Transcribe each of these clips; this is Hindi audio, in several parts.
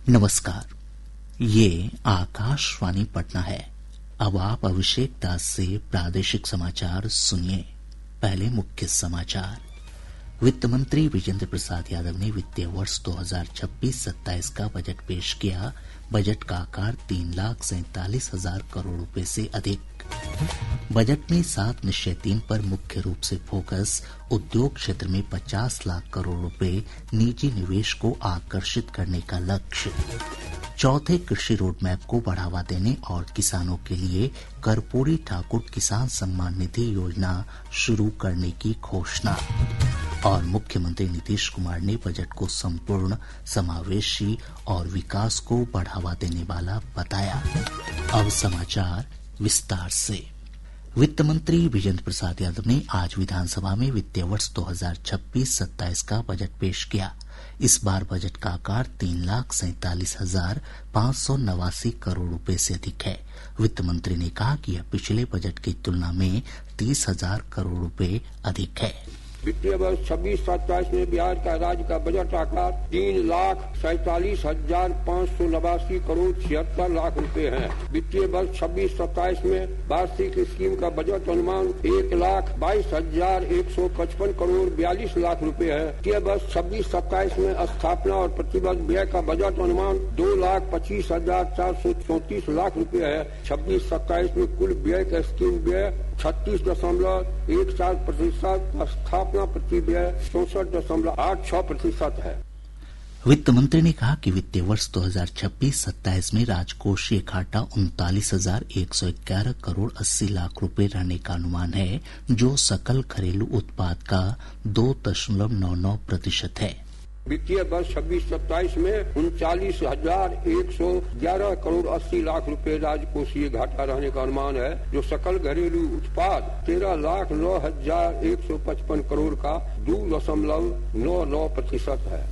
नमस्कार, ये आकाशवाणी पटना है। अब आप अभिषेक दास से प्रादेशिक समाचार सुनिए। पहले मुख्य समाचार। वित्त मंत्री विजेंद्र प्रसाद यादव ने वित्तीय वर्ष 2026-27 का बजट पेश किया। बजट का आकार 3,47,000 करोड़ रुपए से अधिक। बजट में 7 निश्चय 3 पर मुख्य रूप से फोकस। उद्योग क्षेत्र में 50 लाख करोड़ रुपए निजी निवेश को आकर्षित करने का लक्ष्य। चौथे कृषि रोडमैप को बढ़ावा देने और किसानों के लिए कर्पूरी ठाकुर किसान सम्मान निधि योजना शुरू करने की घोषणा। और मुख्यमंत्री नीतीश कुमार ने बजट को संपूर्ण, समावेशी और विकास को बढ़ावा देने वाला बताया। अब समाचार विस्तार से। वित्त मंत्री विजेंद्र प्रसाद यादव ने आज विधानसभा में वित्तीय वर्ष 2026-27 का बजट पेश किया। इस बार बजट का आकार 3,47,589 करोड़ रुपए से अधिक है। वित्त मंत्री ने कहा कि यह पिछले बजट की तुलना में 30,000 करोड़ रुपए अधिक है। वित्तीय वर्ष 26-27 में बिहार का राज्य का बजट आकार 3,47,589 करोड़ 76 लाख रुपए है। वित्तीय वर्ष 26-27 में वार्षिक स्कीम का बजट अनुमान 1,22,155 करोड़ 42 लाख रुपए है। वित्तीय वर्ष 26-27 में स्थापना और प्रतिबद्ध व्यय का बजट अनुमान 2,25,434 लाख रुपए है। 26-27 में कुल व्यय का स्कीम व्यय 36.14% स्थापना प्रति व्यय 64.86% है। वित्त मंत्री ने कहा कि वित्तीय वर्ष 2026-27 में राजकोषीय घाटा 39,111 करोड़ 80 लाख रुपए रहने का अनुमान है, जो सकल घरेलू उत्पाद का 2.99% है। वित्तीय वर्ष 26-27 में 39,111 करोड़ 80 लाख रुपए राजकोषीय घाटा रहने का अनुमान है, जो सकल घरेलू उत्पाद 13,09,155 करोड़ का 2.99% है।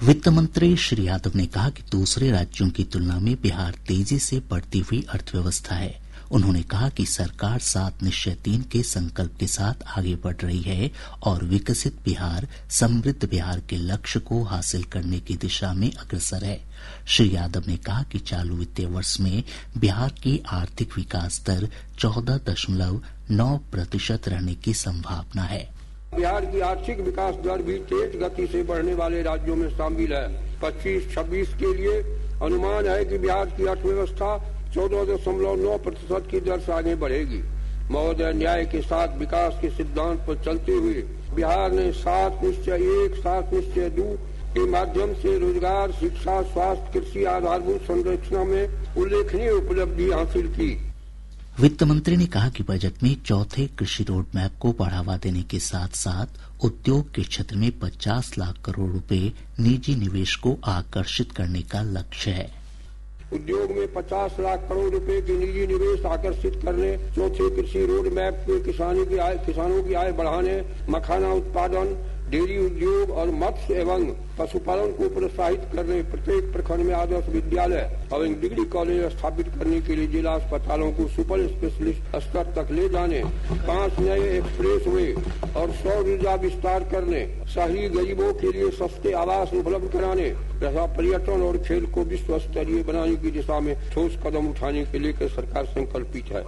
वित्त मंत्री श्री यादव ने कहा कि दूसरे राज्यों की तुलना में बिहार तेजी से बढ़ती हुई अर्थव्यवस्था है। उन्होंने कहा कि सरकार 7 निश्चय 3 के संकल्प के साथ आगे बढ़ रही है और विकसित बिहार, समृद्ध बिहार के लक्ष्य को हासिल करने की दिशा में अग्रसर है। श्री यादव ने कहा कि चालू वित्तीय वर्ष में बिहार की आर्थिक विकास दर 14.9% रहने की संभावना है। बिहार की आर्थिक विकास दर भी तेज गति से बढ़ने वाले राज्यों में शामिल है। 25-26 के लिए अनुमान है कि बिहार की अर्थव्यवस्था 14.9% की दर से आगे बढ़ेगी। महोदय न्याय के साथ विकास के सिद्धांत पर चलते हुए बिहार ने 7 निश्चय 1, 7 निश्चय 2 के माध्यम से रोजगार, शिक्षा, स्वास्थ्य, कृषि आधारभूत संरचना में उल्लेखनीय उपलब्धि हासिल की। वित्त मंत्री ने कहा कि बजट में चौथे कृषि रोडमैप को बढ़ावा देने के साथ साथ उद्योग के क्षेत्र में 50 लाख करोड़ रुपए निजी निवेश को आकर्षित करने का लक्ष्य है। उद्योग में 50 लाख करोड़ रुपए की निजी निवेश आकर्षित करने, चौथे कृषि रोड मैप में किसानों की आय बढ़ाने, मखाना उत्पादन, डेयरी उद्योग और मत्स्य एवं पशुपालन को प्रोत्साहित करने, प्रत्येक प्रखंड में आदर्श विद्यालय और डिग्री कॉलेज स्थापित करने के लिए जिला अस्पतालों को सुपर स्पेशलिस्ट स्तर तक ले जाने, 5 नए एक्सप्रेस वे और सौर ऊर्जा विस्तार करने, शहरी गरीबों के लिए सस्ते आवास उपलब्ध कराने तथा पर्यटन और खेल को विश्व स्तरीय बनाने की दिशा में ठोस कदम उठाने के लिए सरकार संकल्पित है।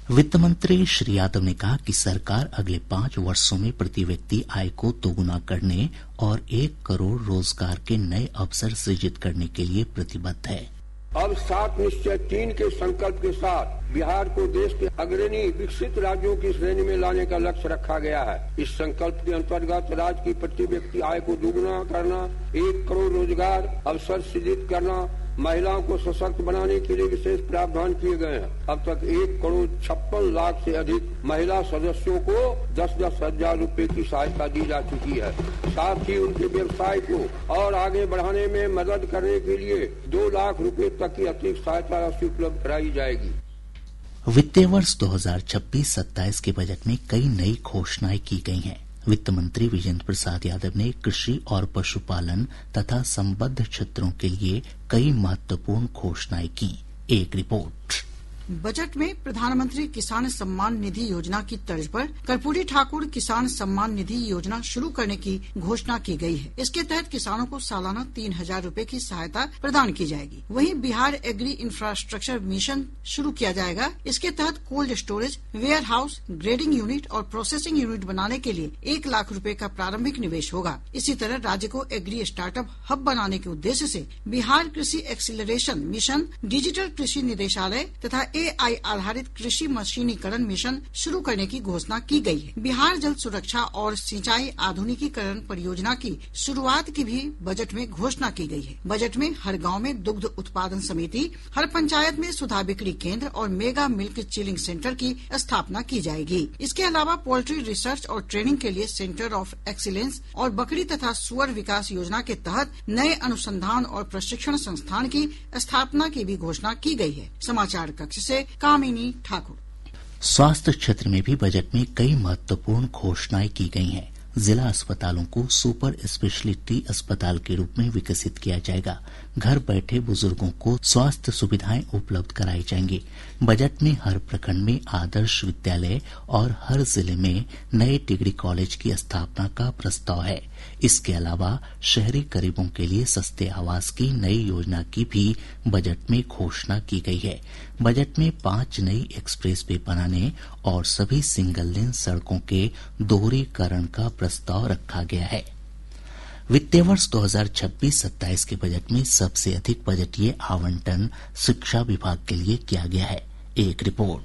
वित्त मंत्री श्री यादव ने कहा कि सरकार अगले 5 वर्षों में प्रति व्यक्ति आय को दोगुना करने और 1 करोड़ रोजगार के नए अवसर सृजित करने के लिए प्रतिबद्ध है। अब 7 निश्चय 3 के संकल्प के साथ बिहार को देश के अग्रणी विकसित राज्यों की श्रेणी में लाने का लक्ष्य रखा गया है। इस संकल्प के अंतर्गत राज्य की प्रति व्यक्ति आय को दोगुना करना, 1 करोड़ रोजगार अवसर सृजित करना, महिलाओं को सशक्त बनाने के लिए विशेष प्रावधान किए गए हैं। अब तक 1,56 लाख से अधिक महिला सदस्यों को 10-10 हजार रुपए की सहायता दी जा चुकी है। साथ ही उनके व्यवसाय को और आगे बढ़ाने में मदद करने के लिए 2 लाख रुपए तक की अतिरिक्त सहायता राशि उपलब्ध कराई जाएगी। वित्तीय वर्ष 2026-27 के बजट में कई नई घोषणाएं की गई हैं। वित्त मंत्री विजेंद्र प्रसाद यादव ने कृषि और पशुपालन तथा संबद्ध क्षेत्रों के लिए कई महत्वपूर्ण घोषणाएं की। एक रिपोर्ट। बजट में प्रधानमंत्री किसान सम्मान निधि योजना की तर्ज पर कर्पूरी ठाकुर किसान सम्मान निधि योजना शुरू करने की घोषणा की गई है। इसके तहत किसानों को सालाना 3,000 रूपए की सहायता प्रदान की जाएगी। वहीं बिहार एग्री इंफ्रास्ट्रक्चर मिशन शुरू किया जाएगा। इसके तहत cold storage, warehouse, grading unit और प्रोसेसिंग यूनिट बनाने के लिए 1 लाख रूपए का प्रारंभिक निवेश होगा। इसी तरह राज्य को एग्री स्टार्टअप हब बनाने के उद्देश्य से बिहार कृषि एक्सीलरेशन मिशन, डिजिटल कृषि निदेशालय तथा AI आधारित कृषि मशीनीकरण मिशन शुरू करने की घोषणा की गई है। बिहार जल सुरक्षा और सिंचाई आधुनिकीकरण परियोजना की शुरुआत की भी बजट में घोषणा की गई है। बजट में हर गांव में दुग्ध उत्पादन समिति, हर पंचायत में सुधा बिक्री केंद्र और मेगा मिल्क चिलिंग सेंटर की स्थापना की जाएगी। इसके अलावा पोल्ट्री रिसर्च और ट्रेनिंग के लिए सेंटर ऑफ एक्सीलेंस और बकरी तथा सुअर विकास योजना के तहत नए अनुसंधान और प्रशिक्षण संस्थान की स्थापना की भी घोषणा की गई है। समाचार कक्ष से कामिनी ठाकुर। स्वास्थ्य क्षेत्र में भी बजट में कई महत्वपूर्ण घोषणाएं की गई हैं। जिला अस्पतालों को सुपर स्पेशलिटी अस्पताल के रूप में विकसित किया जाएगा। घर बैठे बुजुर्गों को स्वास्थ्य सुविधाएं उपलब्ध कराई जाएंगी। बजट में हर प्रखंड में आदर्श विद्यालय और हर जिले में नए डिग्री कॉलेज की स्थापना का प्रस्ताव है। इसके अलावा शहरी गरीबों के लिए सस्ते आवास की नई योजना की भी बजट में घोषणा की गई है। बजट में 5 नई एक्सप्रेस वे बनाने और सभी सिंगल लेन सड़कों के दोहरीकरण का प्रस्ताव रखा गया है। वित्तीय वर्ष 2026-27 के बजट में सबसे अधिक बजटीय आवंटन शिक्षा विभाग के लिए किया गया है। एक रिपोर्ट।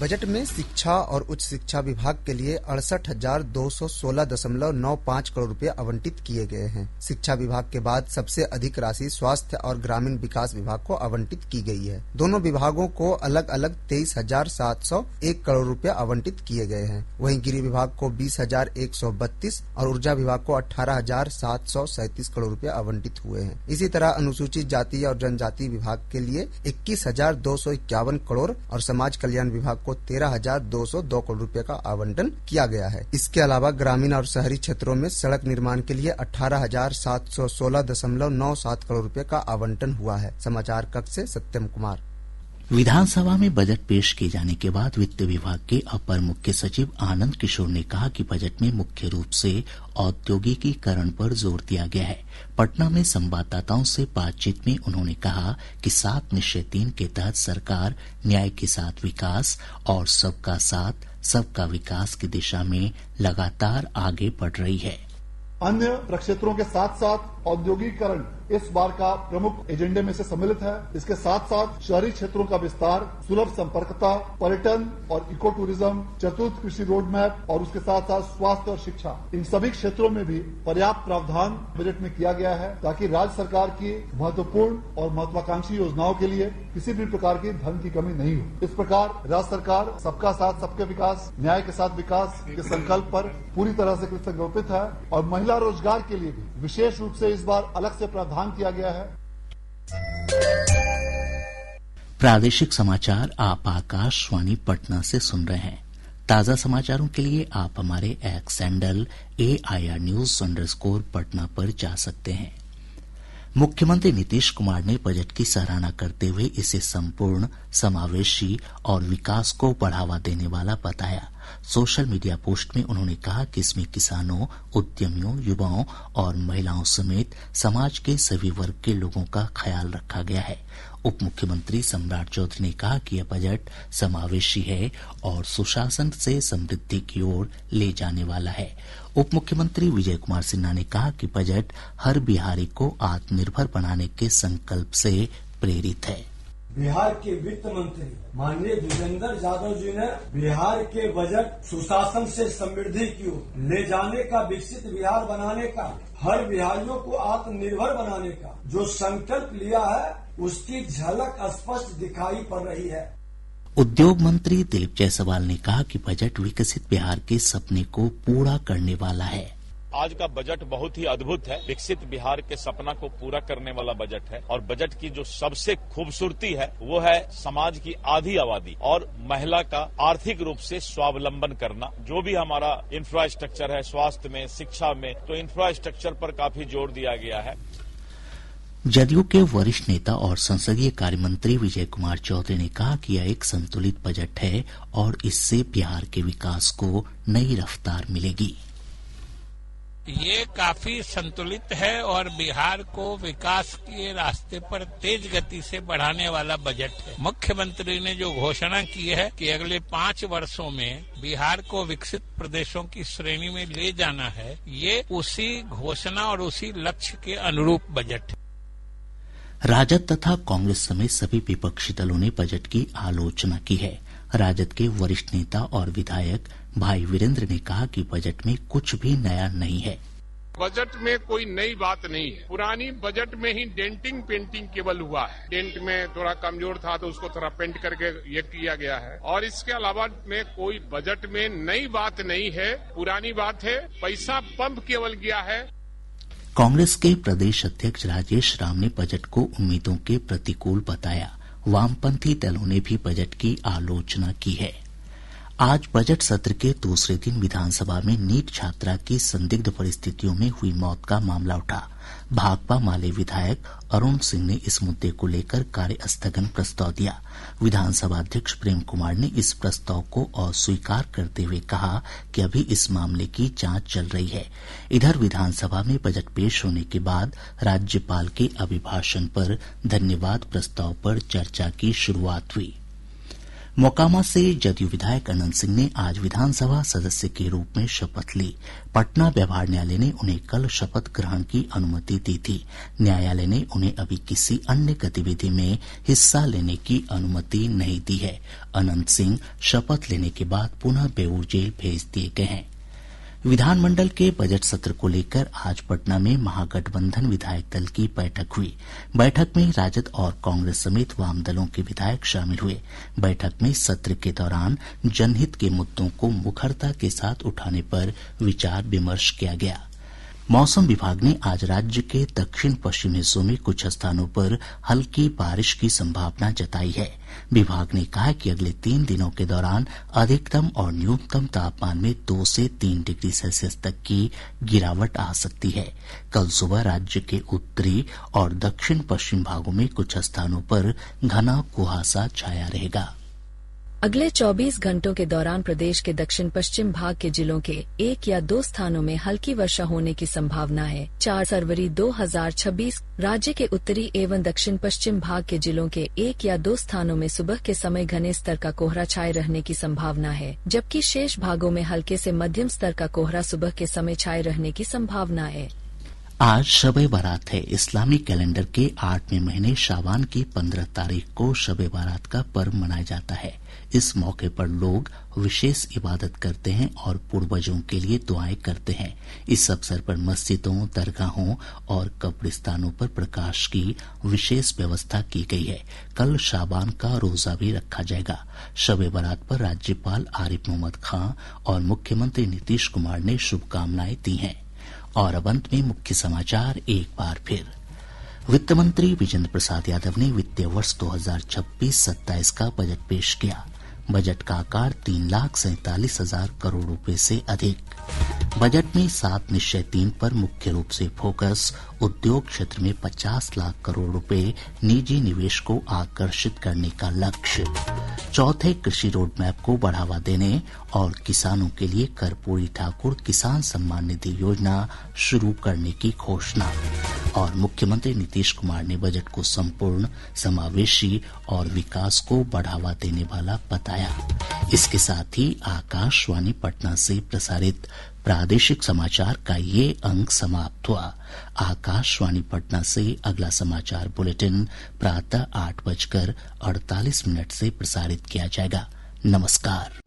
बजट में शिक्षा और उच्च शिक्षा विभाग के लिए 68,216.95 करोड़ रुपए आवंटित किए गए हैं। शिक्षा विभाग के बाद सबसे अधिक राशि स्वास्थ्य और ग्रामीण विकास विभाग को आवंटित की गई है। दोनों विभागों को अलग अलग 23,701 करोड़ रुपए आवंटित किए गए हैं। वहीं गृह विभाग को 20,132 और ऊर्जा विभाग को 18,737 करोड़ रुपए आवंटित हुए हैं। इसी तरह अनुसूचित जाति और जनजाति विभाग के लिए 21,251 करोड़ और समाज कल्याण विभाग को 13,202 करोड़ रुपए का आवंटन किया गया है। इसके अलावा ग्रामीण और शहरी क्षेत्रों में सड़क निर्माण के लिए 18,716.97 करोड़ रुपए का आवंटन हुआ है। समाचार कक्ष से सत्यम कुमार। विधानसभा में बजट पेश किए जाने के बाद वित्त विभाग के अपर मुख्य सचिव आनंद किशोर ने कहा कि बजट में मुख्य रूप से औद्योगिकीकरण पर जोर दिया गया है। पटना में संवाददाताओं से बातचीत में उन्होंने कहा कि 7 निश्चय 3 के तहत सरकार न्याय के साथ विकास और सबका साथ सबका विकास की दिशा में लगातार आगे बढ़ रही है। अन्य प्रक्षेत्रों के साथ साथ औद्योगिकीकरण इस बार का प्रमुख एजेंडे में से सम्मिलित है। इसके साथ साथ शहरी क्षेत्रों का विस्तार, सुलभ संपर्कता, पर्यटन और इको टूरिज्म, चतुर्थ कृषि रोड मैप और उसके साथ साथ स्वास्थ्य और शिक्षा, इन सभी क्षेत्रों में भी पर्याप्त प्रावधान बजट में किया गया है ताकि राज्य सरकार की महत्वपूर्ण और महत्वाकांक्षी योजनाओं के लिए किसी भी प्रकार की धन की कमी नहीं हो। इस प्रकार राज्य सरकार सबका साथ सबके विकास, न्याय के साथ विकास के संकल्प पर पूरी तरह से कृतज्ञ है और महिला रोजगार के लिए भी विशेष रूप से इस बार अलग से प्रावधान किया गया है। प्रादेशिक समाचार आप आकाशवाणी पटना से सुन रहे हैं। ताजा समाचारों के लिए आप हमारे एक्स हैंडल AIRnews_पटना पर जा सकते हैं। मुख्यमंत्री नीतीश कुमार ने बजट की सराहना करते हुए इसे संपूर्ण, समावेशी और विकास को बढ़ावा देने वाला बताया। सोशल मीडिया पोस्ट में उन्होंने कहा कि इसमें किसानों, उद्यमियों, युवाओं और महिलाओं समेत समाज के सभी वर्ग के लोगों का ख्याल रखा गया है। उप मुख्यमंत्री सम्राट चौधरी ने कहा कि यह बजट समावेशी है और सुशासन से समृद्धि की ओर ले जाने वाला है। उप मुख्यमंत्री विजय कुमार सिन्हा ने कहा कि बजट हर बिहारी को आत्मनिर्भर बनाने के संकल्प से प्रेरित है। बिहार के वित्त मंत्री माननीय भूपेंद्र यादव जी ने बिहार के बजट सुशासन से समृद्धि की ओर ले जाने का, विकसित बिहार बनाने का, हर बिहारियों को आत्मनिर्भर बनाने का जो संकल्प लिया है उसकी झलक स्पष्ट दिखाई पड़ रही है। उद्योग मंत्री दिलीप जायसवाल ने कहा कि बजट विकसित बिहार के सपने को पूरा करने वाला है। आज का बजट बहुत ही अद्भुत है। विकसित बिहार के सपना को पूरा करने वाला बजट है और बजट की जो सबसे खूबसूरती है वो है समाज की आधी आबादी और महिला का आर्थिक रूप से स्वावलंबन करना। जो भी हमारा इंफ्रास्ट्रक्चर है, स्वास्थ्य में, शिक्षा में, तो इंफ्रास्ट्रक्चर पर काफी जोर दिया गया है। जदयू के वरिष्ठ नेता और संसदीय कार्य मंत्री विजय कुमार चौधरी ने कहा कि यह एक संतुलित बजट है और इससे बिहार के विकास को नई रफ्तार मिलेगी। ये काफी संतुलित है और बिहार को विकास के रास्ते पर तेज गति से बढ़ाने वाला बजट है। मुख्यमंत्री ने जो घोषणा की है कि अगले 5 वर्षों में बिहार को विकसित प्रदेशों की श्रेणी में ले जाना है, ये उसी घोषणा और उसी लक्ष्य के अनुरूप बजट है। राजद तथा कांग्रेस समेत सभी विपक्षी दलों ने बजट की आलोचना की है। राजद के वरिष्ठ नेता और विधायक भाई वीरेंद्र ने कहा कि बजट में कुछ भी नया नहीं है। बजट में कोई नई बात नहीं है। पुरानी बजट में ही डेंटिंग पेंटिंग केवल हुआ है। डेंट में थोड़ा कमजोर था तो उसको थोड़ा पेंट करके ये किया गया है और इसके अलावा में कोई बजट में नई बात नहीं है, पुरानी बात है। पैसा पंप केवल गया है। कांग्रेस के प्रदेश अध्यक्ष राजेश राम ने बजट को उम्मीदों के प्रतिकूल बताया। वामपंथी दलों ने भी बजट की आलोचना की है। आज बजट सत्र के दूसरे दिन विधानसभा में नीट छात्रा की संदिग्ध परिस्थितियों में हुई मौत का मामला उठा। भाकपा माले विधायक अरुण सिंह ने इस मुद्दे को लेकर कार्यस्थगन प्रस्ताव दिया। विधानसभा अध्यक्ष प्रेम कुमार ने इस प्रस्ताव को अस्वीकार करते हुए कहा कि अभी इस मामले की जांच चल रही है। इधर विधानसभा में बजट पेश होने के बाद राज्यपाल के अभिभाषण पर धन्यवाद प्रस्ताव पर चर्चा की शुरुआत हुई। मोकामा से जदयू विधायक अनंत सिंह ने आज विधानसभा सदस्य के रूप में शपथ ली। पटना व्यवहार न्यायालय ने उन्हें कल शपथ ग्रहण की अनुमति दी थी। न्यायालय ने उन्हें अभी किसी अन्य गतिविधि में हिस्सा लेने की अनुमति नहीं दी है। अनंत सिंह शपथ लेने के बाद पुनः बेऊर जेल भेज दिए गए हैं। विधानमंडल के बजट सत्र को लेकर आज पटना में महागठबंधन विधायक दल की बैठक हुई। बैठक में राजद और कांग्रेस समेत वाम दलों के विधायक शामिल हुए। बैठक में सत्र के दौरान जनहित के मुद्दों को मुखरता के साथ उठाने पर विचार विमर्श किया गया। मौसम विभाग ने आज राज्य के दक्षिण पश्चिम हिस्सों में कुछ स्थानों पर हल्की बारिश की संभावना जताई है। विभाग ने कहा कि अगले 3 दिनों के दौरान अधिकतम और न्यूनतम तापमान में 2 से 3 डिग्री सेल्सियस तक की गिरावट आ सकती है। कल सुबह राज्य के उत्तरी और दक्षिण पश्चिम भागों में कुछ स्थानों पर घना कुहासा छाया रहेगा। अगले 24 घंटों के दौरान प्रदेश के दक्षिण पश्चिम भाग के जिलों के 1 या 2 स्थानों में हल्की वर्षा होने की संभावना है। 4 फरवरी 2026 राज्य के उत्तरी एवं दक्षिण पश्चिम भाग के जिलों के 1 या 2 स्थानों में सुबह के समय घने स्तर का कोहरा छाये रहने की संभावना है, जबकि शेष भागों में हल्के से मध्यम स्तर का कोहरा सुबह के समय छाये रहने की संभावना है। आज शब-ए बारात है। इस्लामी कैलेंडर के 8वें महीने शाबान की 15 तारीख को शब-ए बारात का पर्व मनाया जाता है। इस मौके पर लोग विशेष इबादत करते हैं और पूर्वजों के लिए दुआएं करते हैं। इस अवसर पर मस्जिदों, दरगाहों और कब्रिस्तानों पर प्रकाश की विशेष व्यवस्था की गई है। कल शाबान का रोजा भी रखा जाएगा। शब-ए बारात पर राज्यपाल आरिफ मोहम्मद खां और मुख्यमंत्री नीतीश कुमार ने शुभकामनाएं दी हैं। और अब अंत में मुख्य समाचार एक बार फिर। वित्त मंत्री विजेंद्र प्रसाद यादव ने वित्तीय वर्ष 2026-27 का बजट पेश किया। बजट का आकार 3,47,000 करोड़ रुपए से अधिक। बजट में 7 निश्चय 3 पर मुख्य रूप से फोकस। उद्योग क्षेत्र में 50 लाख करोड़ रुपए निजी निवेश को आकर्षित करने का लक्ष्य। चौथे कृषि रोड मैप को बढ़ावा देने और किसानों के लिए कर्पूरी ठाकुर किसान सम्मान निधि योजना शुरू करने की घोषणा। और मुख्यमंत्री नीतीश कुमार ने बजट को संपूर्ण, समावेशी और विकास को बढ़ावा देने वाला बताया। इसके साथ ही आकाशवाणी पटना से प्रसारित प्रादेशिक समाचार का ये अंक समाप्त हुआ। आकाशवाणी पटना से अगला समाचार बुलेटिन प्रातः 8:48 से प्रसारित किया जाएगा। नमस्कार।